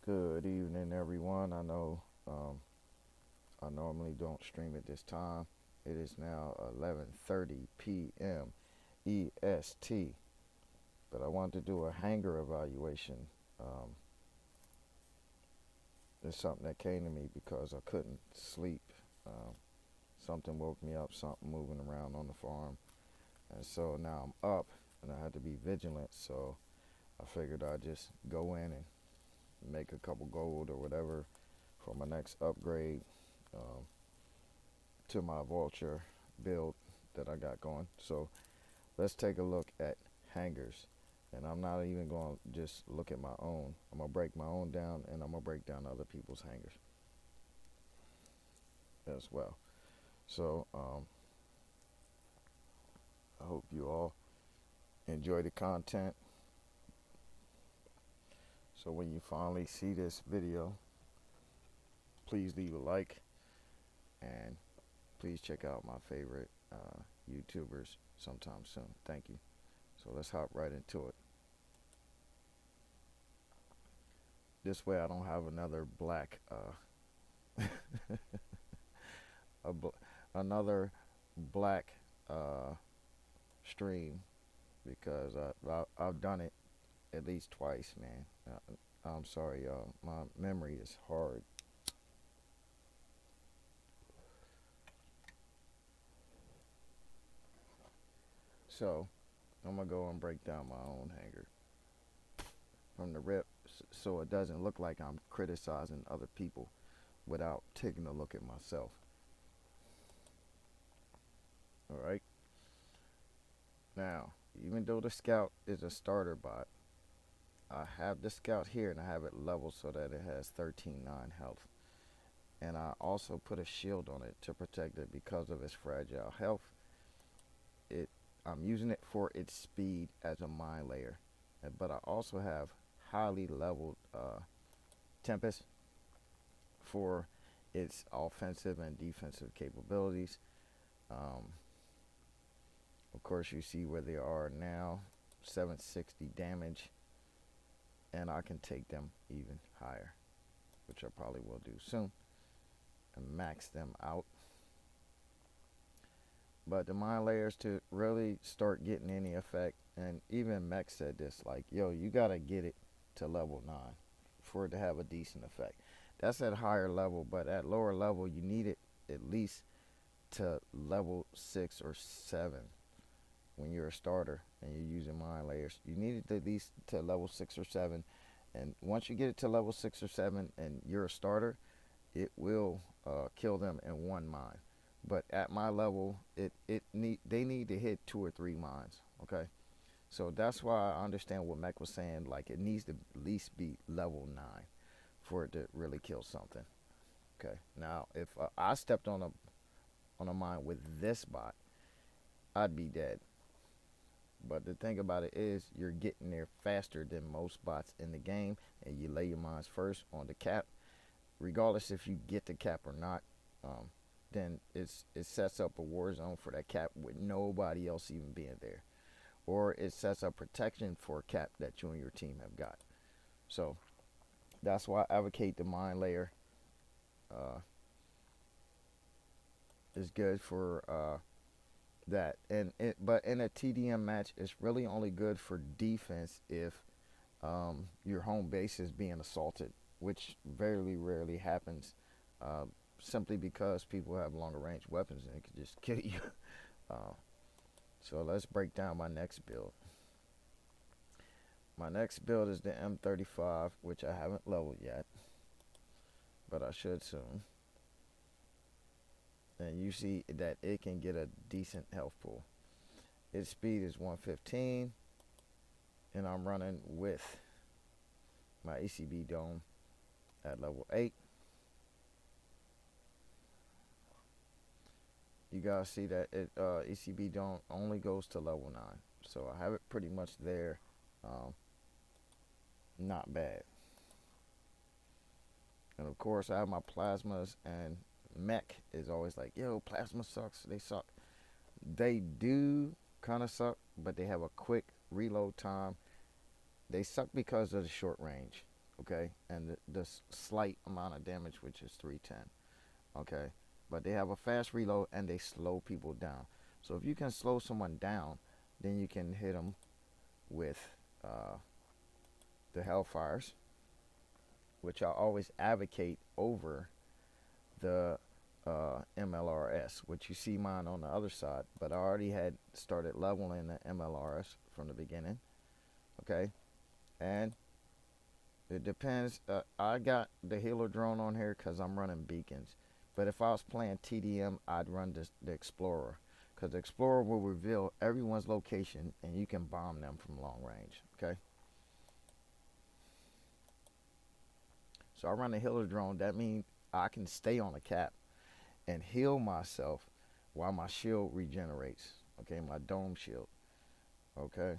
Good evening, everyone. I normally don't stream at this time. It is now 11:30 p.m. EST, but I want to do a hanger evaluation. Um, it's something that came to me because I couldn't sleep. Um, Something woke me up, something moving around on the farm, and so now I'm up, and I had to be vigilant. So I figured I'd just go in and make a couple gold or whatever for my next upgrade. Um, to my vulture build that I got going. So let's take a look at hangers. And I'm not even going to just look at my own. I'm going to break my own down and I'm going to break down other people's hangers as well. So I hope you all enjoy the content. So when you finally see this video, please leave a like and please check out my favorite YouTubers sometime soon. Thank you. So let's hop right into it. This way I don't have another black another black stream because I've done it at least twice, man. I'm sorry, y'all. My memory is hard. So I'm gonna go and break down my own hanger from the rip, so it doesn't look like I'm criticizing other people without taking a look at myself. All right. Now, even though the scout is a starter bot, I have the scout here and I have it leveled so that it has 13.9 health. And I also put a shield on it to protect it because of its fragile health. It I'm using it for its speed as a mine layer, but I also have highly leveled Tempest for its offensive and defensive capabilities. Um, of course, you see where they are now, 760 damage, and I can take them even higher, which I probably will do soon, and max them out. But the mine layers, to really start getting any effect, and even Mech said this, like, yo, you gotta get it to level 9 for it to have a decent effect. That's at higher level, but at lower level you need it at least to level 6 or 7. When you're a starter and you're using mine layers, you need it at least to level 6 or 7. And once you get it to level 6 or 7 and you're a starter, it will kill them in one mine. But at my level, they need to hit 2 or 3 mines. Okay, so that's why I understand what Mech was saying. Like, it needs to at least be level 9 for it to really kill something. Okay, now if I stepped on a mine with this bot, I'd be dead. But the thing about it is, you're getting there faster than most bots in the game, and you lay your mines first on the cap. Regardless if you get the cap or not, um, then it sets up a war zone for that cap with nobody else even being there, or it sets up protection for a cap that you and your team have got. So that's why I advocate the mine layer. Uh, is good for that, but in a TDM match, it's really only good for defense if your home base is being assaulted, which very rarely happens. Uh, Simply because people have longer range weapons and it can just kill you. Uh, so let's break down my next build. My next build is the M35, which I haven't leveled yet, but I should soon. And you see that it can get a decent health pool. Its speed is 115, and I'm running with my ECB dome at level 8. You guys see that ECB dome only goes to level 9, so I have it pretty much there. Not bad. And of course I have my plasmas, and Mech is always like, yo, plasma sucks, they suck. They do kind of suck, but they have a quick reload time. They suck because of the short range. okay, and the slight amount of damage, which is 310, okay. But they have a fast reload and they slow people down. So if you can slow someone down, then you can hit them with uh, the Hellfires, which I always advocate over the MLRS, which you see mine on the other side. But I already had started leveling the MLRS from the beginning, okay? And it depends. I got the healer drone on here because I'm running beacons. But if I was playing TDM, I'd run the Explorer, because the Explorer will reveal everyone's location and you can bomb them from long range, okay? So I run the healer drone. That means I can stay on a cap and heal myself while my shield regenerates, okay? My dome shield, okay?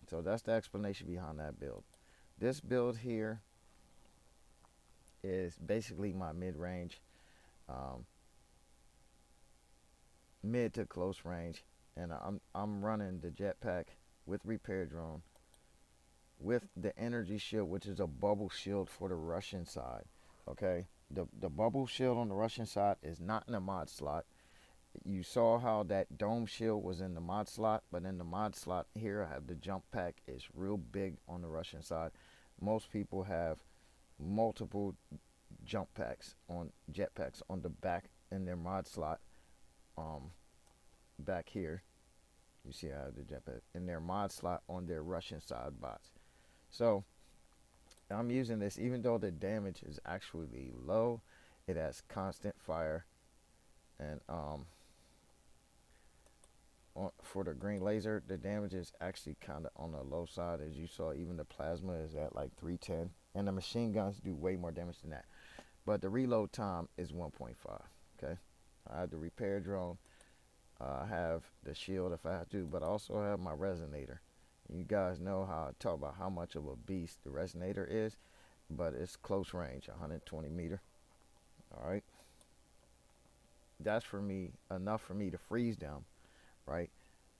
So that's the explanation behind that build. This build here is basically my mid-range, um, mid to close range, and I'm running the jetpack with repair drone with the energy shield, which is a bubble shield for the Russian side. Okay, the bubble shield on the Russian side is not in the mod slot. You saw how that dome shield was in the mod slot, but in the mod slot here I have the jump pack. It's real big on the Russian side. Most people have multiple jump packs on jetpacks on the back in their mod slot. Back here, you see I have the jetpack in their mod slot on their Russian side bots. So I'm using this, even though the damage is actually low. It has constant fire, and for the green laser, the damage is actually kind of on the low side. As you saw, even the plasma is at like 310, and the machine guns do way more damage than that. But the reload time is 1.5. Okay, I have the repair drone. I have the shield if I have to, but I also have my resonator. You guys know how I talk about how much of a beast the resonator is, but it's close range, 120 meter. All right, that's for me enough for me to freeze them, right?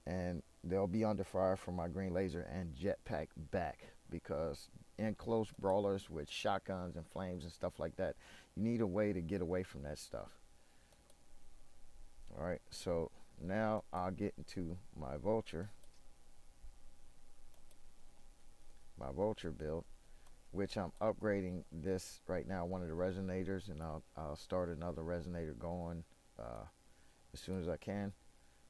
And they'll be under fire from my green laser and jetpack back, because in close brawlers with shotguns and flames and stuff like that, you need a way to get away from that stuff. All right, so now I'll get into my vulture build, which I'm upgrading this right now, one of the resonators, and I'll start another resonator going as soon as I can.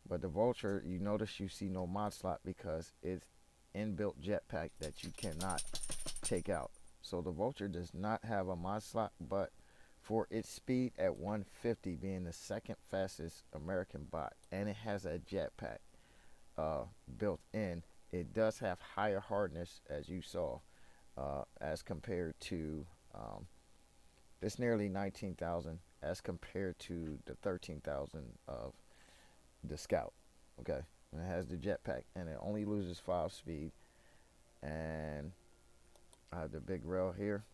But the vulture, you notice you see no mod slot because it's inbuilt jetpack that you cannot take out. So the vulture does not have a mod slot, but for its speed at 150, being the second fastest American bot, and it has a jetpack built in, it does have higher hardness, as you saw, as compared to it's nearly 19,000 as compared to the 13,000 of the Scout. Okay, and it has the jetpack, and it only loses 5 speed. And I have the big rail here.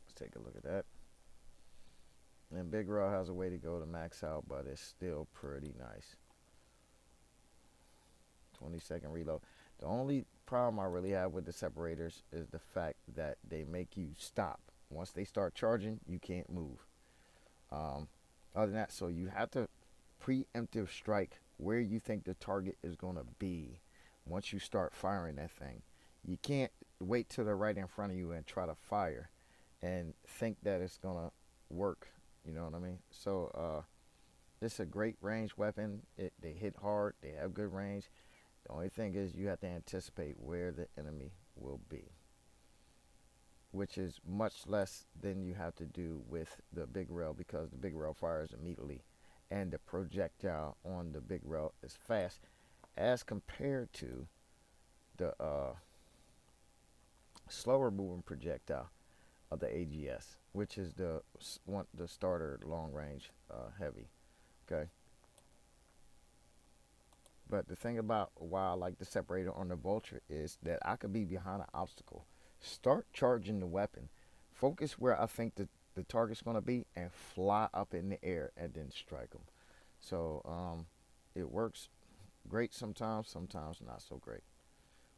Let's take a look at that. And big rail has a way to go to max out, but it's still pretty nice. 20-second reload. The only problem I really have with the separators is the fact that they make you stop. Once they start charging, you can't move. Other than that, so you have to preemptive strike where you think the target is going to be once you start firing that thing. You can't wait till they're right in front of you and try to fire and think that it's going to work. You know what I mean? So it's a great range weapon. They hit hard. They have good range. The only thing is you have to anticipate where the enemy will be, which is much less than you have to do with the big rail, because the big rail fires immediately and the projectile on the big rail is fast as compared to the slower moving projectile of the AGS, which is the starter long range heavy. Okay. But the thing about why I like the separator on the vulture is that I could be behind an obstacle, start charging the weapon, focus where I think the target's going to be, and fly up in the air and then strike them. So it works great sometimes, sometimes not so great.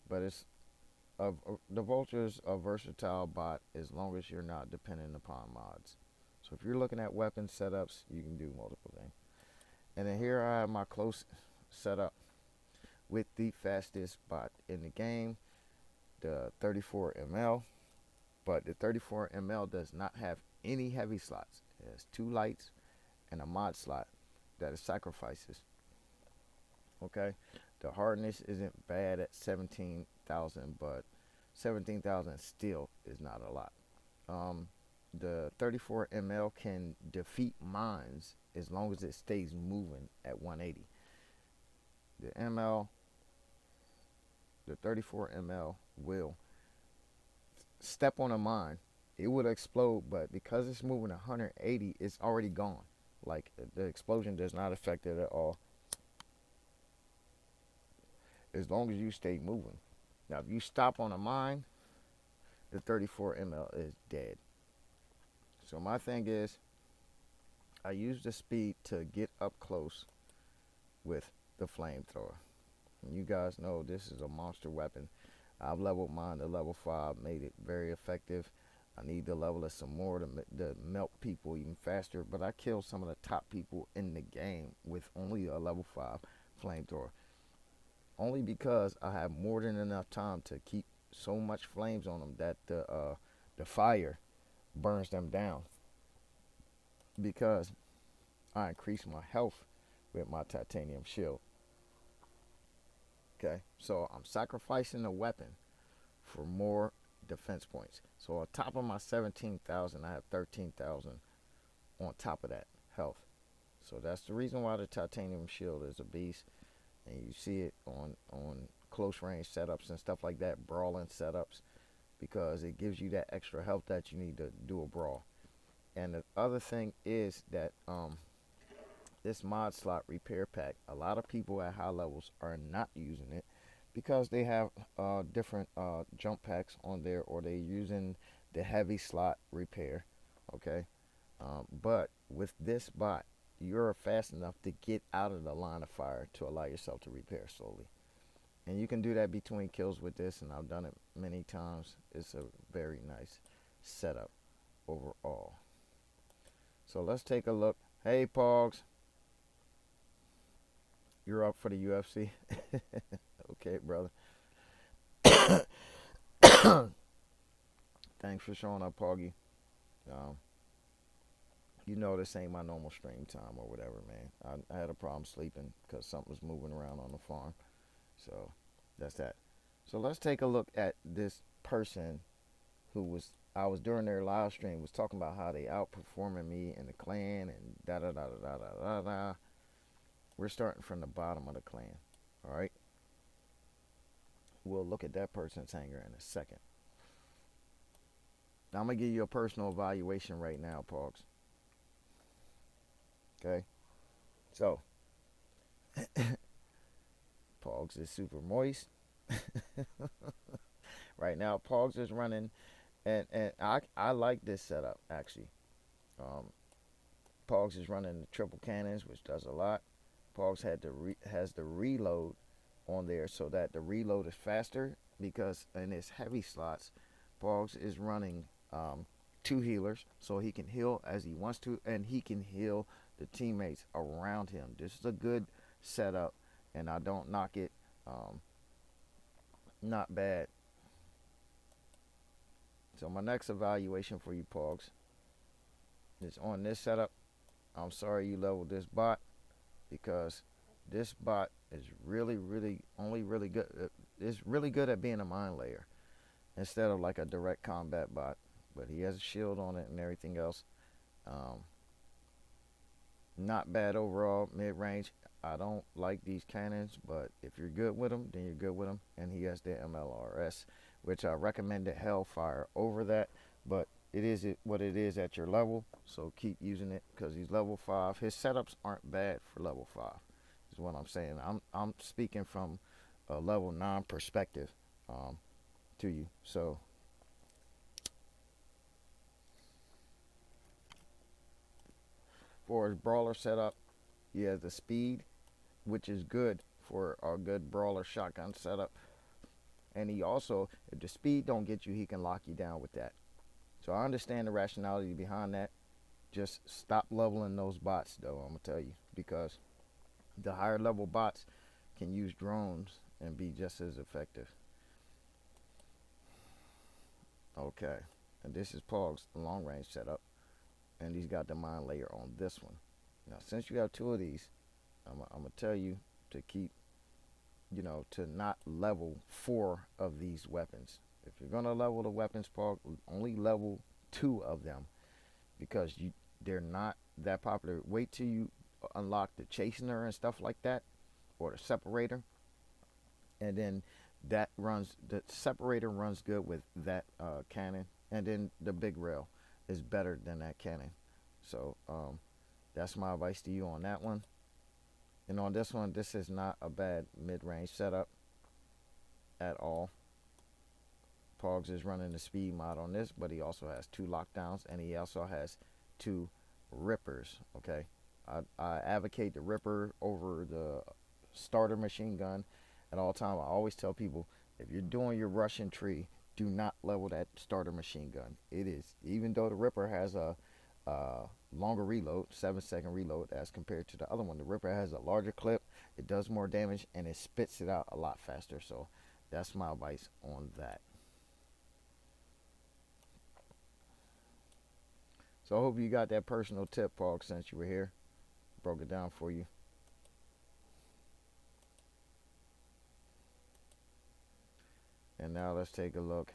But The Vulture's a versatile bot as long as you're not dependent upon mods. So if you're looking at weapon setups, you can do multiple things. And then here I have my close setup with the fastest bot in the game, the 34 ml. But the 34 ml does not have any heavy slots. It has 2 lights and a mod slot that it sacrifices. Okay, the hardness isn't bad at 17,000, but 17,000 still is not a lot. The 34 ml can defeat mines as long as it stays moving at 180. The ml, the 34 ml will step on a mine. It would explode, but because it's moving 180, it's already gone. Like, the explosion does not affect it at all as long as you stay moving. Now, if you stop on a mine, the 34 ml is dead. So my thing is, I use the speed to get up close with the flamethrower. And you guys know this is a monster weapon. I've leveled mine to level 5, made it very effective. I need to level it some more to melt people even faster, but I killed some of the top people in the game with only a level 5 flamethrower. Only because I have more than enough time to keep so much flames on them that the fire burns them down. Because I increase my health with my titanium shield. Okay, so I'm sacrificing the weapon for more defense points. So on top of my 17,000, I have 13,000 on top of that health. So that's the reason why the titanium shield is a beast. And you see it on close range setups and stuff like that, brawling setups, because it gives you that extra health that you need to do a brawl. And the other thing is that this mod slot repair pack, a lot of people at high levels are not using it because they have different jump packs on there, or they're using the heavy slot repair. Okay, but with this bot, you're fast enough to get out of the line of fire to allow yourself to repair slowly. And you can do that between kills with this, and I've done it many times. It's a very nice setup overall. So let's take a look. Hey, Pogs. You're up for the UFC? Okay, brother. Thanks for showing up, Poggy. Um, you know this ain't my normal stream time or whatever, man. I had a problem sleeping because something was moving around on the farm. So that's that. So let's take a look at this person who I was during their live stream was talking about how they outperforming me in the clan and da da da da da da da. We're starting from the bottom of the clan. All right. We'll look at that person's hanger in a second. Now I'm gonna give you a personal evaluation right now, Pogs. Okay. So Pogs is super moist. Right now, Pogs is running, and I like this setup actually. Pogs is running the triple cannons, which does a lot. Pogs has the reload on there so that the reload is faster, because in his heavy slots, Pogs is running 2 healers, so he can heal as he wants to, and he can heal the teammates around him. This is a good setup, and I don't knock it. Not bad. So my next evaluation for you, Pogs, is on this setup. I'm sorry you leveled this bot, because this bot is really good. It's really good at being a mine layer instead of like a direct combat bot. But he has a shield on it and everything else. Not bad overall, mid-range. I don't like these cannons, but if you're good with them, then you're good with them. And he has the MLRS, which I recommend the Hellfire over that. But it is what it is at your level, so keep using it because he's level 5. His setups aren't bad for level 5, is what I'm saying. I'm speaking from a level 9 perspective to you. So for his brawler setup, he has the speed, which is good for a good brawler shotgun setup. And he also, if the speed don't get you, he can lock you down with that. So I understand the rationality behind that. Just stop leveling those bots, though. I'm gonna tell you, because the higher level bots can use drones and be just as effective. Okay, and this is Pog's long range setup, and he's got the mine layer on this one. Now, since you have two of these, I'm gonna tell you to keep, to not level 4 of these weapons. If you're gonna level the weapons, Pog, only level 2 of them, because they're not that popular. Wait till you unlock the chastener and stuff like that, or the separator, and then the separator runs good with that cannon, and then the big rail is better than that cannon. So that's my advice to you on that one. And on this one, this is not a bad mid-range setup at all. Pogs is running the speed mod on this, but he also has 2 lockdowns, and he also has 2 rippers. Okay, I advocate the ripper over the starter machine gun at all time. I always tell people, if you're doing your Russian tree, do not level that starter machine gun. It is, even though the ripper has a longer reload, 7-second reload as compared to the other one, the ripper has a larger clip, it does more damage, and it spits it out a lot faster. So that's my advice on that. So I hope you got that personal tip, Paul, since you were here. Broke it down for you. And now let's take a look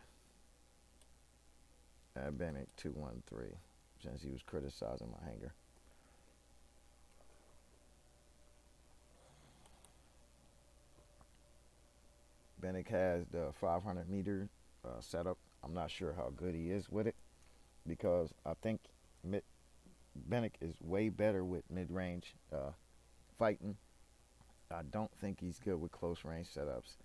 at Bennett 213, since he was criticizing my hanger. Bennett has the 500-meter setup. I'm not sure how good he is with it, because I think Bennett is way better with mid-range fighting. I don't think he's good with close-range setups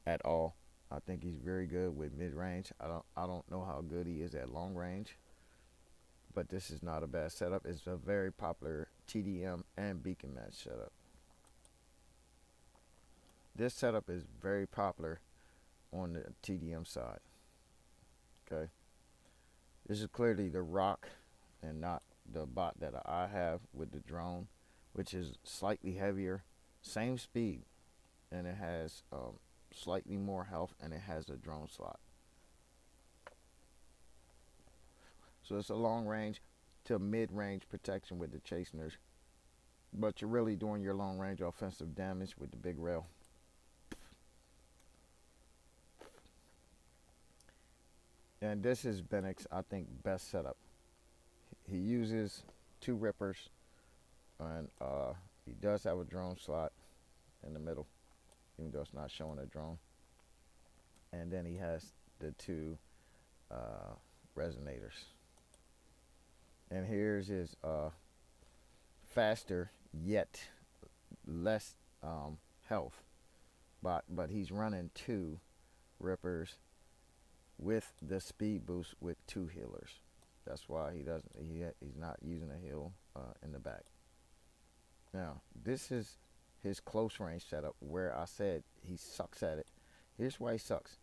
at all. I think he's very good with mid-range. I don't know how good he is at long range, but this is not a bad setup. It's a very popular TDM and beacon match setup. This setup is very popular on the TDM side. Okay, this is clearly the rock and not the bot that I have with the drone, which is slightly heavier, same speed, and it has slightly more health, and it has a drone slot. So it's a long range to mid-range protection with the chasteners, but you're really doing your long range offensive damage with the big rail. And this is Bennett's, I think, best setup. He uses 2 rippers, and he does have a drone slot in the middle, even though it's not showing a drone. And then he has the 2 resonators. And here's his faster yet less health, but he's running 2 rippers with the speed boost with 2 healers. That's why he's not using a heal in the back. Now, this is his close range setup, where I said he sucks at it. Here's why he sucks.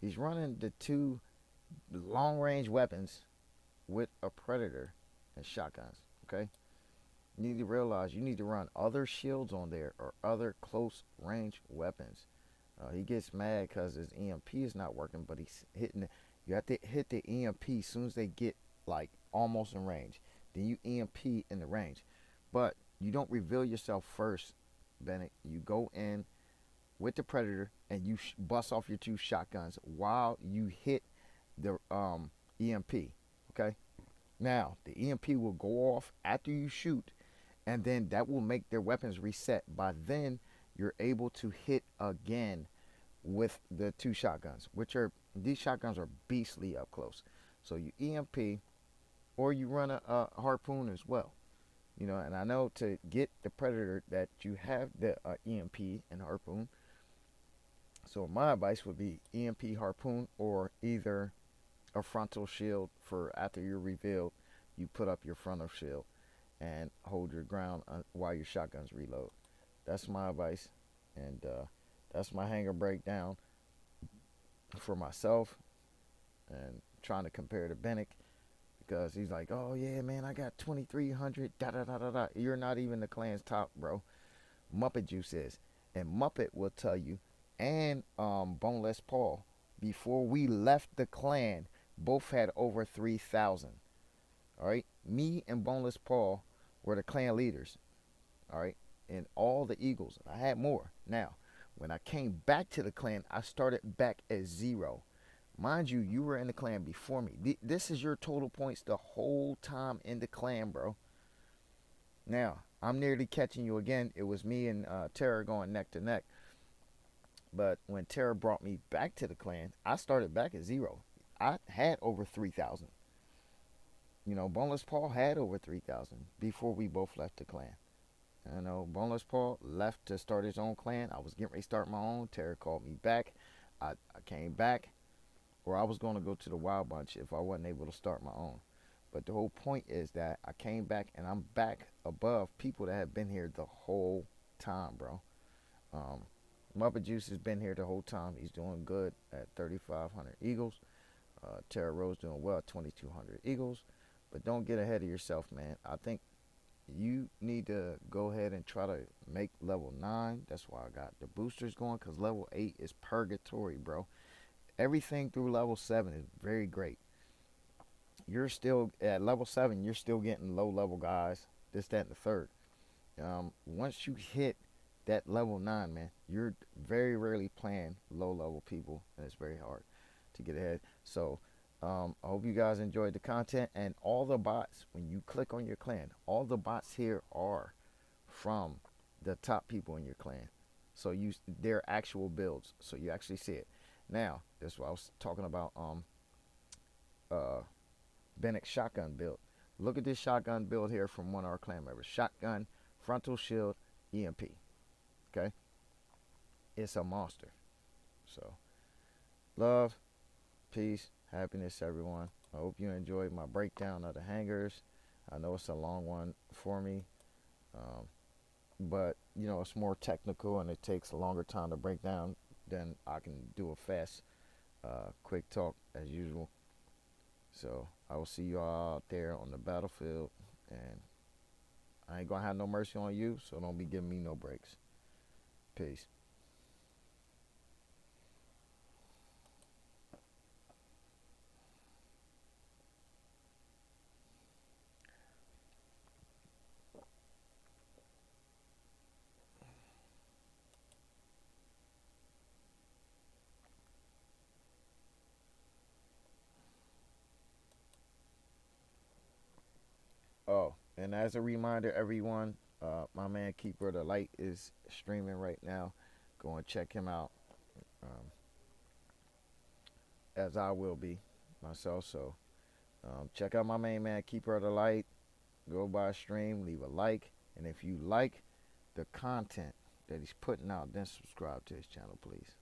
He's running the 2 long range weapons with a predator and shotguns. Okay, you need to realize you need to run other shields on there or other close range weapons. He gets mad because his EMP is not working, but he's hitting it. You have to hit the EMP as soon as they get like almost in range. Then you EMP in the range. But you don't reveal yourself first, Bennett. You go in with the predator and you bust off your 2 shotguns while you hit the EMP. Okay? Now, the EMP will go off after you shoot, and then that will make their weapons reset. By then, you're able to hit again with the 2 shotguns, these shotguns are beastly up close. So you EMP, or you run a harpoon as well. And I know to get the predator that you have the EMP and harpoon. So my advice would be EMP, harpoon, or either a frontal shield for after you're revealed, you put up your frontal shield and hold your ground while your shotguns reload. That's my advice, and that's my hanger breakdown. for myself and trying to compare to Bennett because he's like, oh yeah, man, I got 2,300. Da da da da da. You're not even the clan's top, bro. Muppet Juice is, and Muppet will tell you, and Boneless Paul, before we left the clan, both had over 3,000. All right, me and Boneless Paul were the clan leaders. All right, and all the Eagles. I had more. Now, when I came back to the clan, I started back at 0. Mind you, you were in the clan before me. This is your total points the whole time in the clan, bro. Now, I'm nearly catching you again. It was me and Terror going neck to neck. But when Terror brought me back to the clan, I started back at 0. I had over 3,000. You know, Boneless Paul had over 3,000 before we both left the clan. You know, Boneless Paul left to start his own clan. I was getting ready to start my own. Terror called me back. I came back, or I was going to go to the Wild Bunch if I wasn't able to start my own. But the whole point is that I came back and I'm back above people that have been here the whole time, bro. Muppet Juice has been here the whole time. He's doing good at 3,500 Eagles. Terra Rose doing well at 2,200 Eagles. But don't get ahead of yourself, man. I think you need to go ahead and try to make level 9. That's why I got the boosters going, because level 8 is purgatory, bro. Everything through level 7 is very great. You're still at level 7, you're still getting low level guys, this, that, and the third. Once you hit that level 9, man, you're very rarely playing low level people, and it's very hard to get ahead. So I hope you guys enjoyed the content, and all the bots, when you click on your clan, all the bots here are from the top people in your clan. So they're actual builds, so you actually see it. Now, that's what I was talking about. Bennett shotgun build. Look at this shotgun build here from one of our clan members. Shotgun, frontal shield, EMP. Okay? It's a monster. So, love, peace, happiness, everyone. I hope you enjoyed my breakdown of the hangers. I know it's a long one for me. But, you know, it's more technical and it takes a longer time to break down than I can do a fast, quick talk as usual. So I will see you all out there on the battlefield, and I ain't gonna have no mercy on you, so don't be giving me no breaks. Peace. Oh, and as a reminder, everyone, my man Keeper of the Light is streaming right now. Go and check him out, um, as I will be myself. So check out my main man Keeper of the Light. Go by stream, leave a like, and if you like the content that he's putting out, then subscribe to his channel, please.